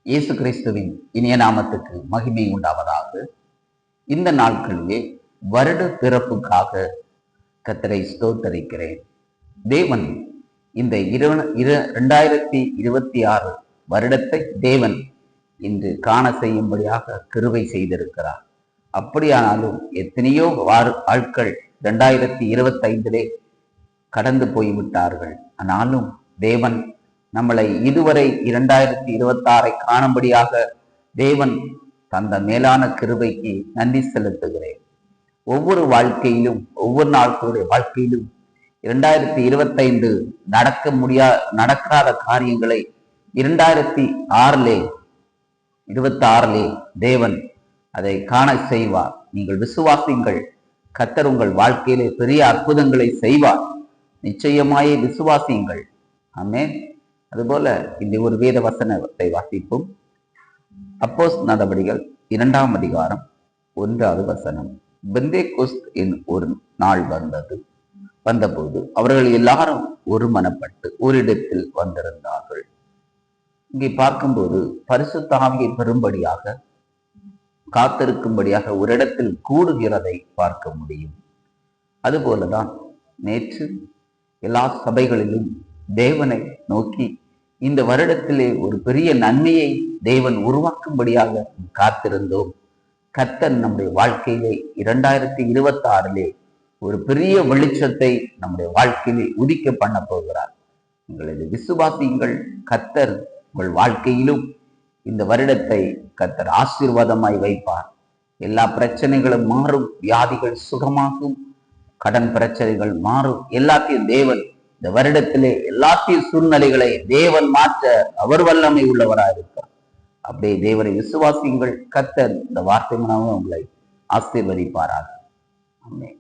இயேசு கிறிஸ்துவின் இனிய நாமத்துக்கு மகிமை உண்டாவதாக. இந்த நாட்களிலே வருட பிறப்புக்காக கர்த்தரை ஸ்தோத்தரிக்கிறேன். தேவன் இந்த 2026 வருடத்தை தேவன் இன்று காண செய்யும்படியாக கிருபை செய்திருக்கிறார். அப்படியானாலும் எத்தனையோ ஆட்கள் 2025 கடந்து போய்விட்டார்கள். ஆனாலும் தேவன் நம்மளை இதுவரை 2026 காணும்படியாக தேவன் தந்த மேலான கிருபைக்கு நன்றி செலுத்துகிறேன். ஒவ்வொரு வாழ்க்கையிலும் ஒவ்வொரு நாட்களுடைய வாழ்க்கையிலும் 2025 நடக்காத காரியங்களை 2026 தேவன் அதை காண செய்வார். நீங்கள் விசுவாசிங்கள். கர்த்தர் உங்கள் வாழ்க்கையிலே பெரிய அற்புதங்களை செய்வார். நிச்சயமாயே விசுவாசியுங்கள். ஆமென். அதுபோல இந்த ஒரு வேத வசனத்தை வாசிப்போம். அப்போஸ்தலர் நடபடிகள் 2ஆம் அதிகாரம் 1வது வசனம். பெந்தேகொஸ்து ஒரு நாள் வந்தபோது அவர்கள் எல்லாரும் ஒருமனப்பட்டு ஒரு இடத்தில் வந்திருந்தார்கள். இங்கே பார்க்கும்போது பரிசுத்த ஆவியை பெறும்படியாக காத்திருக்கும்படியாக ஒரு இடத்தில் கூடுகிறதை பார்க்க முடியும். அதுபோலதான் நேற்று எல்லா சபைகளிலும் தேவனை நோக்கி இந்த வருடத்திலே ஒரு பெரிய நன்மையை தேவன் உருவாக்கும்படியாக காத்திருந்தோம். கர்த்தர் நம்முடைய வாழ்க்கையிலே 2026 ஒரு பெரிய வெளிச்சத்தை நம்முடைய வாழ்க்கையிலே உதிக்க பண்ண போகிறார். உங்களது விசுவாசியுங்கள். கர்த்தர் உங்கள் வாழ்க்கையிலும் இந்த வருடத்தை கர்த்தர் ஆசீர்வாதமாய் வைப்பார். எல்லா பிரச்சனைகளும் மாறும், வியாதிகள் சுகமாகும், கடன் பிரச்சனைகள் மாறும். எல்லாத்தையும் தேவன் இந்த வருடத்திலே எல்லாத்தையும் சூழ்நிலைகளை தேவன் மாற்ற அவர் வல்லமை உள்ளவராக இருக்கார். அப்படியே தேவனை விசுவாசியுங்கள். கர்த்தர் இந்த வார்த்தை மூலமாக உங்களை ஆசீர்வதிப்பாராக. ஆமென்.